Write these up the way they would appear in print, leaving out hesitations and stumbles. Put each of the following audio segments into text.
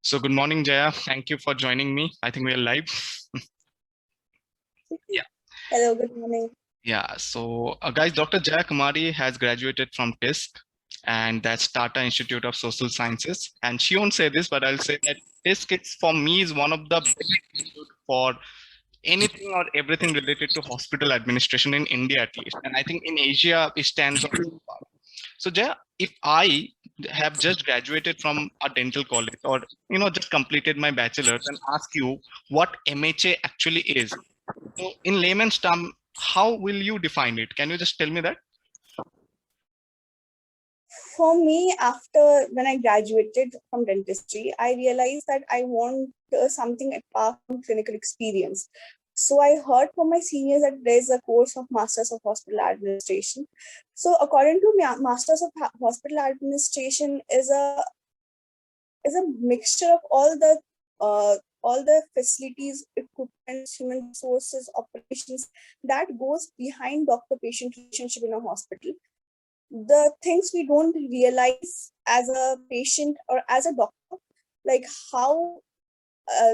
So good morning, Jaya. Thank you for joining me. I think we are live. Yeah. Hello, good morning. Yeah. So guys, Dr. Jaya Kumari has graduated from TISC, and that's Tata Institute of Social Sciences. And she won't say this, but I'll say that TISC for me is one of the best institute for anything or everything related to hospital administration in India at least. And I think in Asia it stands on its part. So Jaya, if I have just graduated from a dental college or just completed my bachelor's and ask you what MHA actually is, so in layman's term, how will you define it? Can you just tell me that? For me, after when I graduated from dentistry, I realized that I want something apart from clinical experience. So I heard from my seniors that there is a course of Masters of Hospital Administration. So according to me, Masters of Hospital Administration is a mixture of all the facilities, equipment, human resources, operations that goes behind doctor-patient relationship in a hospital. The things we don't realize as a patient or as a doctor, like how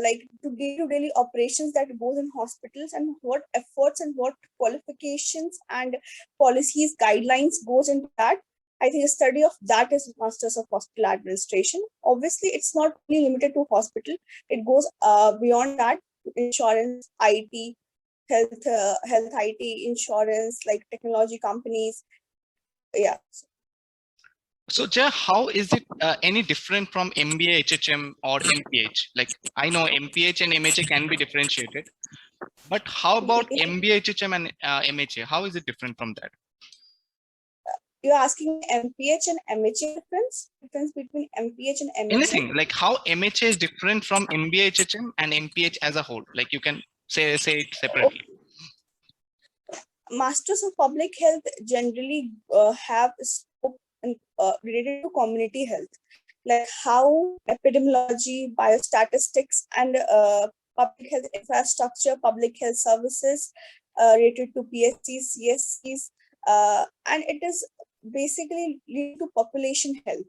like to daily operations that goes in hospitals, and what efforts and what qualifications and policies guidelines goes into that. I think a study of that is Masters of Hospital Administration. Obviously it's not only limited to hospital, it goes beyond that, insurance, IT, health IT, insurance, like technology companies. Yeah. So Jaya, how is it any different from MBA, HHM or MPH? Like I know MPH and MHA can be differentiated, but how about MBA, HHM and MHA? How is it different from that? You're asking MPH and MHA difference between MPH and MHA? Anything, like how MHA is different from MBA, HHM and MPH as a whole. Like you can say it separately. Masters of Public Health generally have scope related to community health, like how epidemiology, biostatistics, and public health infrastructure, public health services related to PSCs, CSCs, and it is basically linked to population health,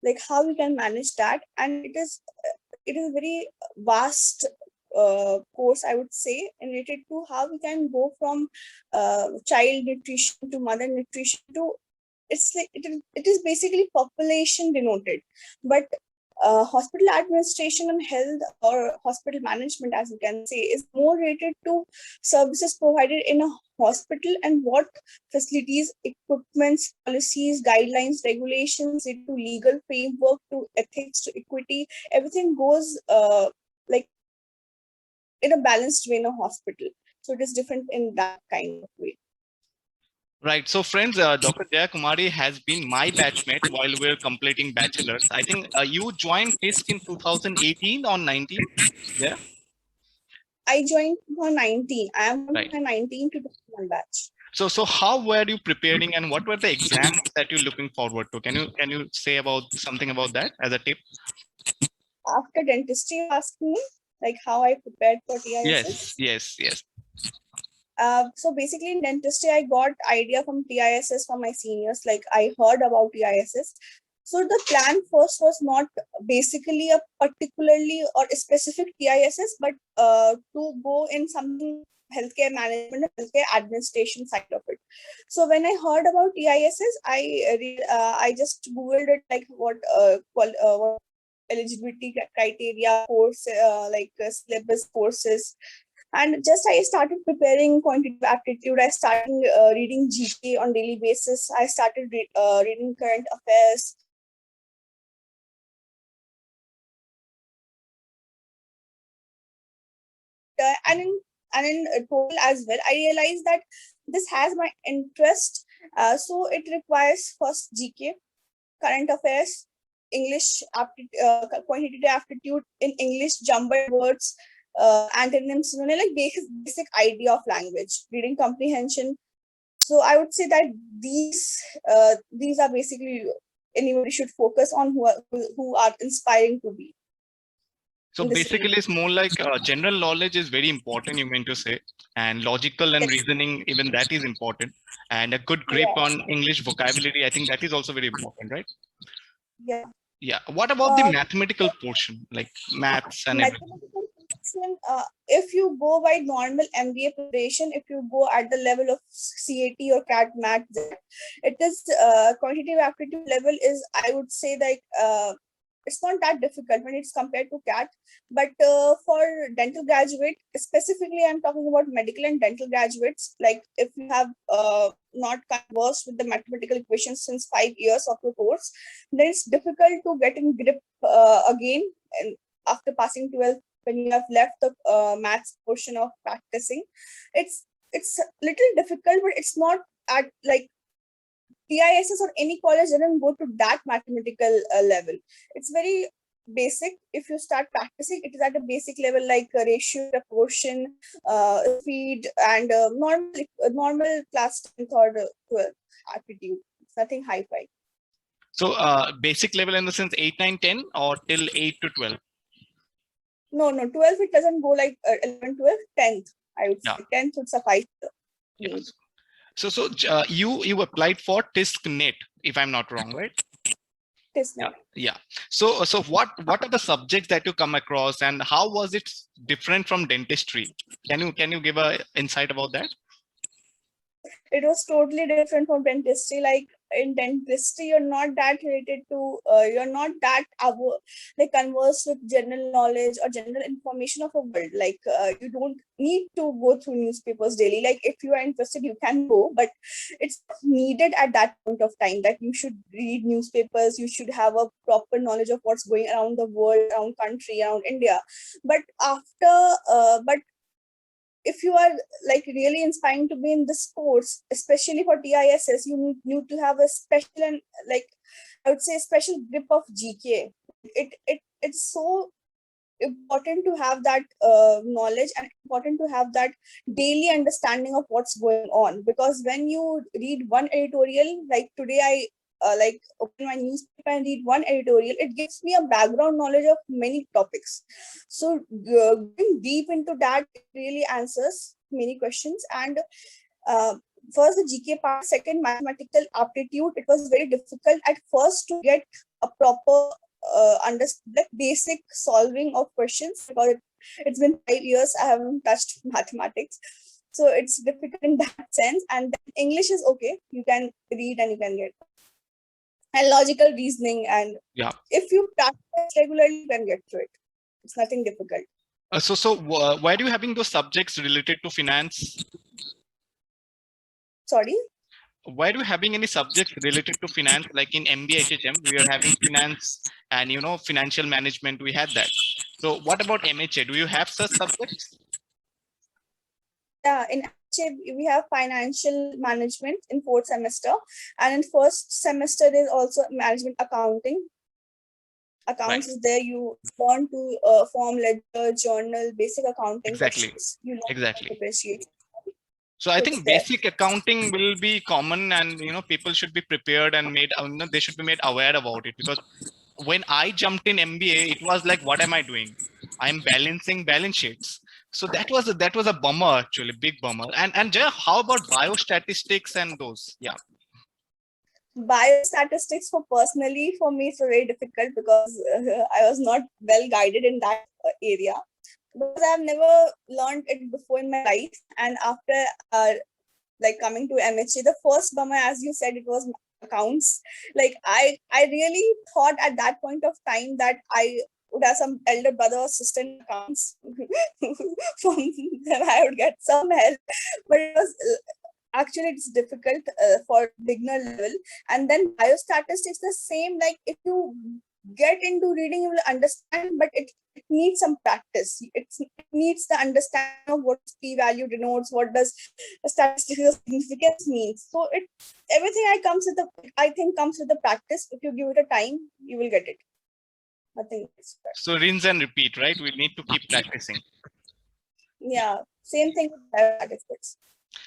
like how we can manage that. And it is very vast course, I would say, related to how we can go from child nutrition to mother nutrition to, it's like it is basically population denoted. But hospital administration and health, or hospital management as you can say, is more related to services provided in a hospital and what facilities, equipments, policies, guidelines, regulations, to legal framework, to ethics, to equity, everything goes like in a balanced way in a hospital. So it is different in that kind of way. Right. So friends, Dr. Jaya Kumari has been my batchmate while we we're completing bachelor's. I think you joined TISC in 2018 or 19? Yeah. I joined for 19. I am Right. from 19 to 21 batch. So how were you preparing and what were the exams that you're looking forward to? Can you say about something about that as a tip? After dentistry, you asked me like how I prepared for TISS. Yes. So basically in dentistry, I got idea from TISS from my seniors. Like I heard about TISS. So the plan first was not basically a particularly or a specific TISS, but to go in something healthcare management, healthcare administration side of it. So when I heard about TISS, I just googled it, like what eligibility criteria, course, syllabus, courses. And just I started preparing quantitative aptitude. I started reading GK on daily basis. I started reading current affairs. And in total as well, I realized that this has my interest. So it requires first GK, current affairs, English quantitative aptitude in English, jumbled words, antonyms, like basic idea of language, reading comprehension. So I would say that these are basically anybody should focus on who are inspiring to be. So basically, it's more like general knowledge is very important, you mean to say, and logical and reasoning, even that is important. And a good grip on English vocabulary, I think that is also very important, right? Yeah. Yeah. What about the Uh, mathematical portion, like maths and everything? Mathematical prediction, if you go by normal MBA preparation, if you go at the level of CAT or CAT Math, it is quantitative aptitude level is, I would say, like it's not that difficult when it's compared to CAT. But for dental graduate, specifically, I'm talking about medical and dental graduates. Like if you have not conversed with the mathematical equations since 5 years of your course, then it's difficult to get in grip again. And after passing 12th, when you have left the maths portion of practicing, it's a little difficult, but it's not at like TISS or any college doesn't go to that mathematical level. It's very basic. If you start practicing, it is at a basic level like ratio, proportion, speed, and normal class 10th or 12th aptitude. It's nothing high-fi. So basic level in the sense 8, 9, 10, or till 8 to 12. No, 12th it doesn't go like 11, 12th, 10th. I would Yeah. say 10th would suffice. Yes. So you applied for TISC net, if I'm not wrong, right? Test Yeah. So what are the subjects that you come across, and how was it different from dentistry? Can you give a insight about that? It was totally different from dentistry. Like in dentistry, you're not that related to, you're not that like converse with general knowledge or general information of a world. Like you don't need to go through newspapers daily. Like if you are interested, you can go, but it's needed at that point of time that you should read newspapers. You should have a proper knowledge of what's going around the world, around country, around India. But but if you are like really inspiring to be in this course, especially for TISS, you need to have a special and like I would say a special grip of GK. It's so important to have that knowledge and important to have that daily understanding of what's going on, because when you read one editorial, like today I like open my newspaper and read one editorial, it gives me a background knowledge of many topics. So going deep into that, it really answers many questions. And uh, first the GK part, second mathematical aptitude. It was very difficult at first to get a proper like basic solving of questions, because it's been 5 years I haven't touched mathematics, so it's difficult in that sense. And then English is okay, you can read and you can get, and logical reasoning, and Yeah. if you practice regularly you can get through it. It's nothing difficult. Why are you having those subjects related to finance? Sorry. Why are you having any subjects related to finance? Like in MBA HHM, we are having finance and financial management. We had that. So what about MHA? Do you have such subjects? Yeah, in MHA, we have financial management in fourth semester, and in first semester there's also management accounting. Right. Accounts is there. You learn to form ledger, journal, basic accounting Exactly. questions. You learn to Exactly. appreciate. So I So it's think there. basic accounting will be common, and people should be prepared and made. They should be made aware about it, because when I jumped in MBA, it was like, what am I doing? I'm balancing balance sheets. So that was a bummer, actually, big bummer. And Jaya, how about biostatistics and those? Yeah. Biostatistics for me it's very difficult, because I was not well guided in that area, because I've never learned it before in my life. And after like coming to MHA, the first bummer, as you said, it was accounts. Like I really thought at that point of time that I would have some elder brother or sister in accounts from them I would get some help. But it was actually it's difficult for beginner level. And then biostatistics the same. Like if you get into reading you will understand, but it needs some practice. It needs the understanding of what p-value denotes, what does statistical significance means. So it everything I think comes with the practice. If you give it a time, you will get it. Nothing else. So rinse and repeat, right? We need to keep practicing. Yeah, same thing with biostatistics.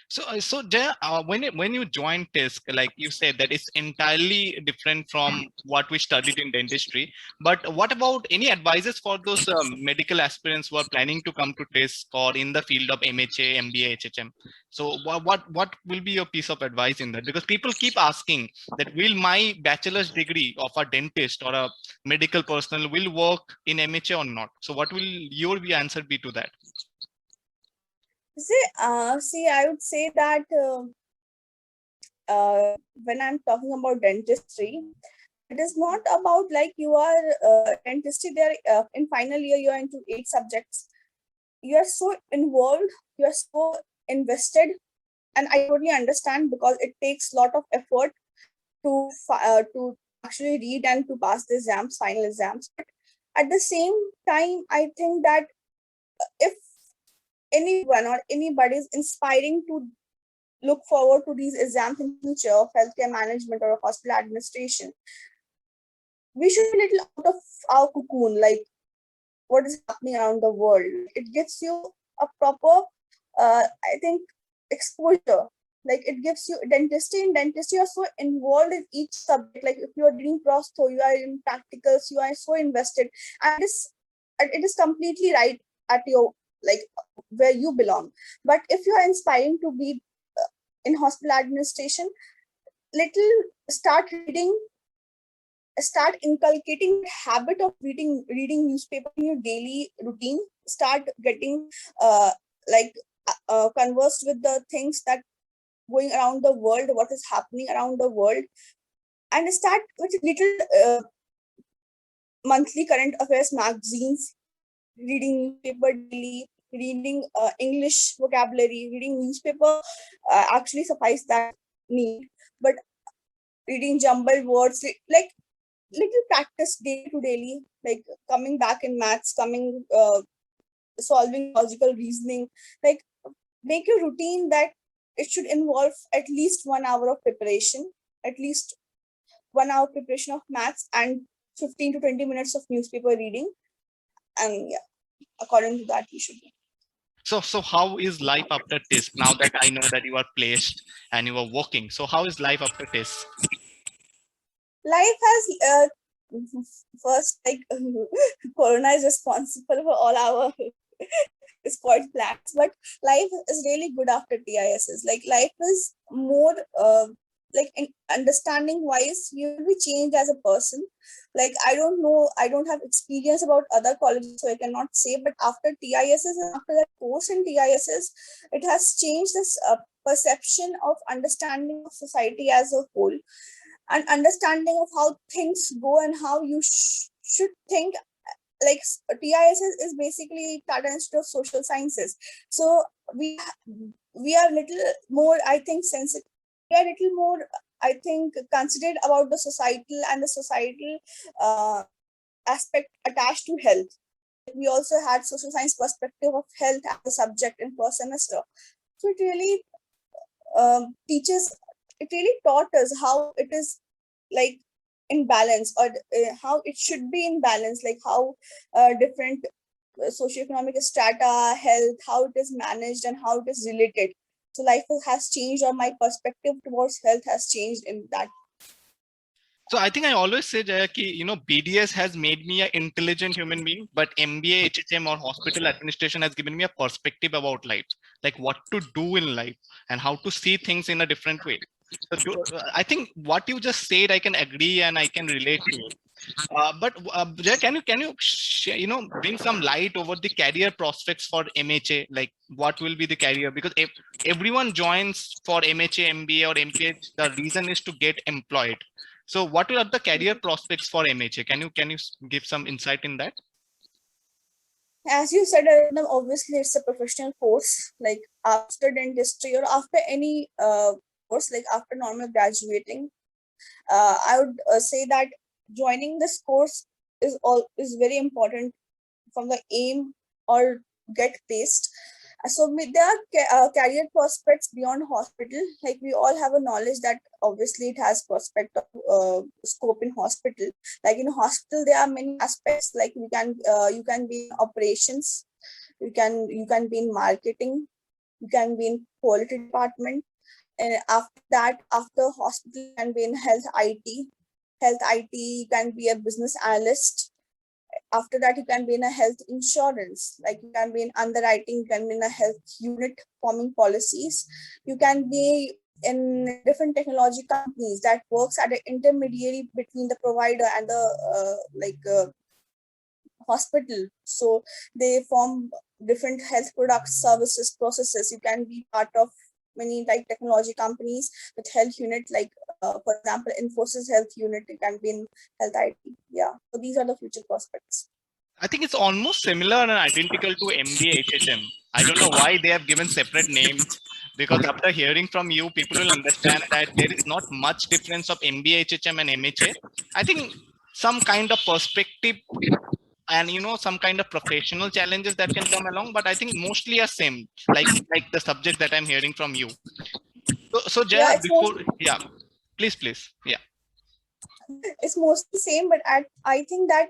So Jaya, when you joined TISC, like you said, that it's entirely different from what we studied in dentistry. But what about any advices for those medical aspirants who are planning to come to TISC or in the field of MHA, MBA, HHM? So what will be your piece of advice in that? Because people keep asking that will my bachelor's degree of a dentist or a medical personnel will work in MHA or not? So what will your answer be to that? See, I would say that when I'm talking about dentistry, it is not about like you are dentistry there in final year you are into 8 subjects. You are so involved, you are so invested, and I totally understand because it takes a lot of effort to actually read and to pass the exams, final exams. But at the same time, I think that if anyone or anybody is inspiring to look forward to these exams in future of healthcare management or hospital administration, we should be a little out of our cocoon, like what is happening around the world. It gives you a proper, I think, exposure. Like it gives you dentistry. In dentistry, you are so involved in each subject. Like if you are doing prostho, you are in practicals, you are so invested, and it is completely right at your like where you belong. But if you are inspiring to be in hospital administration, little start reading, start inculcating habit of reading newspaper in your daily routine. Start getting uh, like conversed with the things that going around the world, what is happening around the world, and start with little monthly current affairs magazines, reading newspaper daily, reading English vocabulary. Reading newspaper actually suffice that need, but reading jumbled words, like little practice day to daily, like coming back in maths, coming solving logical reasoning, like make your routine that it should involve at least 1 hour of preparation, at least 1 hour preparation of maths and 15 to 20 minutes of newspaper reading. And yeah, according to that, you should be. So how is life after TISC? Now that I know that you are placed and you are working, so how is life after TISC? Life has first like corona is responsible for all our spoiled plans, but life is really good after TISs. Like life is more like in understanding wise, you will be changed as a person. Like I don't know, I don't have experience about other colleges, so I cannot say. But after TISs and after that course in TISs, it has changed this perception of understanding of society as a whole, and understanding of how things go and how you should think. Like TIS is basically Tata Institute of Social Sciences. So we we are little more, I think, sensitive. We are little more, I think, considered about the societal and the societal aspect attached to health. We also had social science perspective of health as a subject in first semester. So it really teaches, it really taught us how it is like in balance, or how it should be in balance, like how different socioeconomic strata, health, how it is managed and how it is related. So life has changed, or my perspective towards health has changed in that. So I think I always say, Jaya, BDS has made me an intelligent human being, but MBA, HHM, or hospital administration has given me a perspective about life, like what to do in life and how to see things in a different way. So I think what you just said, I can agree and I can relate to it. But Jay, can you bring some light over the career prospects for MHA? Like, what will be the career? Because if everyone joins for MHA, MBA, or MPH, the reason is to get employed. So, what are the career prospects for MHA? Can you give some insight in that? As you said, obviously it's a professional course. Like after dentistry or after any course, like after normal graduating, I would say that joining this course is very important from the aim or get placed. So there are career prospects beyond hospital. Like we all have a knowledge that obviously it has prospect of scope in hospital. Like in hospital, there are many aspects. Like you can be in operations, you can be in marketing, you can be in quality department. And after that, after hospital, you can be in health IT. Health IT, you can be a business analyst. After that, you can be in a health insurance, like you can be in underwriting, you can be in a health unit forming policies. You can be in different technology companies that works at an intermediary between the provider and the hospital. So they form different health products, services, processes. You can be part of many like technology companies with health unit, like for example, Infosys health unit. You can be in health IT. Yeah. So these are the future prospects. I think it's almost similar and identical to MBA HHM. I don't know why they have given separate names, because after hearing from you, people will understand that there is not much difference of MBA HHM and MHA. I think some kind of perspective and some kind of professional challenges that can come along, but I think mostly are same, like the subject that I'm hearing from you. So Yeah, Jaya, before, yeah, please, yeah. It's mostly same, but I think that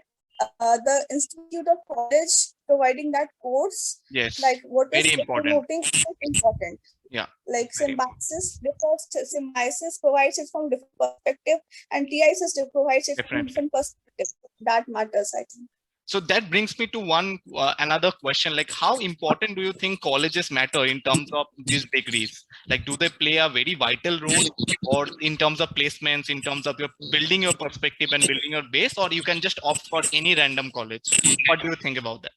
the institute of college providing that course, Yes, like what is very important. promoting, is important. Yeah, Like very important. symbiosis provides it from different perspective, and TISIS provides it from Definitely. different perspective. That matters, I think. So that brings me to one another question, like how important do you think colleges matter in terms of these degrees? Like, do they play a very vital role, or in terms of placements, in terms of your building your perspective and building your base, or you can just opt for any random college? What do you think about that?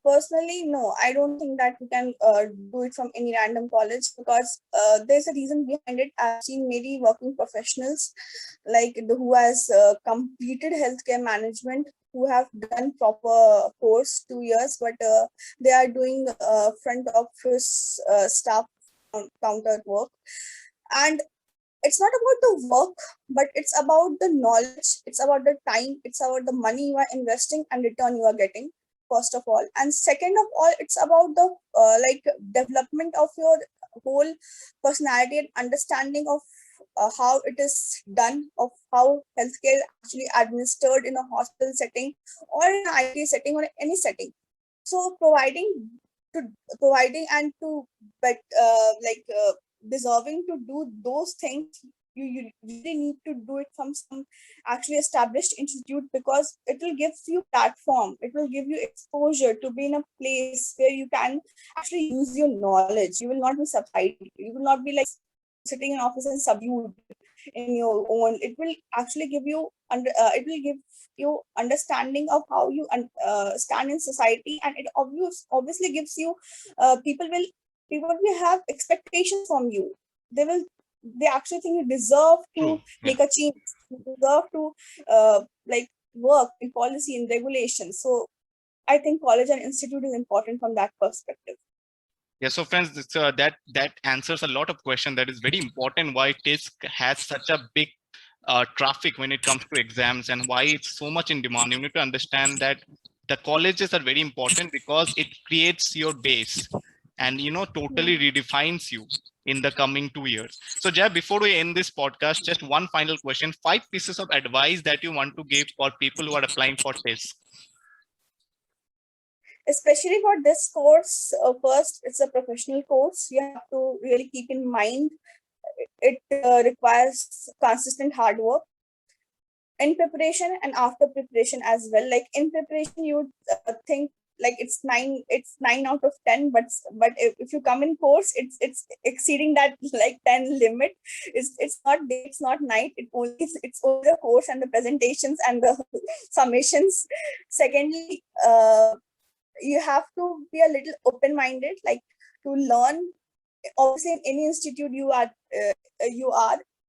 Personally, no, I don't think that we can do it from any random college, because there's a reason behind it. I've seen many working professionals like who has completed healthcare management, who have done proper course 2 years, but they are doing front office staff counter work. And it's not about the work, but it's about the knowledge, it's about the time, it's about the money you are investing and return you are getting, first of all. And second of all, it's about the development of your whole personality and understanding of how it is done, of how healthcare is actually administered in a hospital setting or in an IT setting or any setting. So to providing and to but deserving to do those things, you really need to do it from some actually established institute, because it will give you platform, it will give you exposure to be in a place where you can actually use your knowledge. You will not be subsided, you will not be like sitting in office and subdued in your own. It will actually give you it will give you understanding of how you stand in society, and it obviously gives you people will have expectations from you. They actually think you deserve True. to Yeah. make a change, you deserve to uh, like work in policy and regulation. So I think college and institute is important from that perspective. Yeah, so friends, that answers a lot of questions. That is very important. Why TISC has such a big traffic when it comes to exams, and why it's so much in demand. You need to understand that the colleges are very important because it creates your base, and totally redefines you in the coming 2 years. So Jay, before we end this podcast, just one final question: 5 pieces of advice that you want to give for people who are applying for TISC. Especially for this course, first, it's a professional course. You have to really keep in mind it requires consistent hard work in preparation and after preparation as well. Like in preparation, you would think like it's 9 out of 10, but if you come in course, it's exceeding that like 10 limit. It's not day, it's not night, it's only the course and the presentations and the summations. Secondly, you have to be a little open-minded, like to learn. Obviously in any institute you are,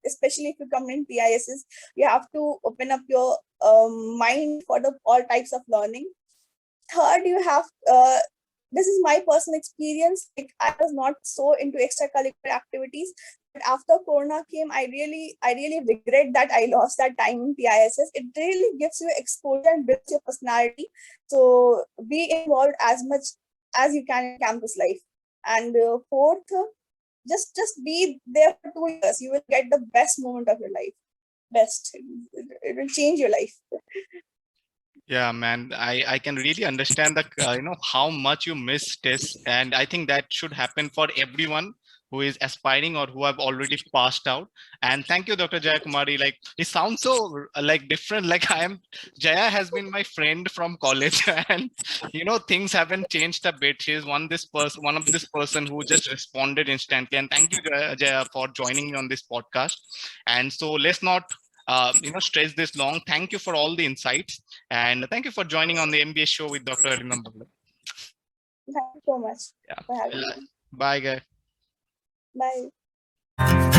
especially if you come in TISs, you have to open up your mind for the all types of learning. Third, you have this is my personal experience, like I was not so into extracurricular activities, but after corona came, I really regret that I lost that time in TISs. It really gives you exposure and builds your personality. So be involved as much as you can in campus life. And fourth, just be there for 2 years. You will get the best moment of your life. Best. It will change your life. Yeah, man, I can really understand the how much you miss tests, and I think that should happen for everyone who is aspiring or who have already passed out. And thank you, Dr. Jaya Kumari. Like, it sounds so like different. Like, Jaya has been my friend from college, and things haven't changed a bit. She is one of this person who just responded instantly. And thank you, Jaya, for joining me on this podcast. And so let's not stress this long. Thank you for all the insights. And thank you for joining on the MBA show with Dr. Arinam Bhagwat. Thank you so much Yeah. for having me. Bye, guys. Bye.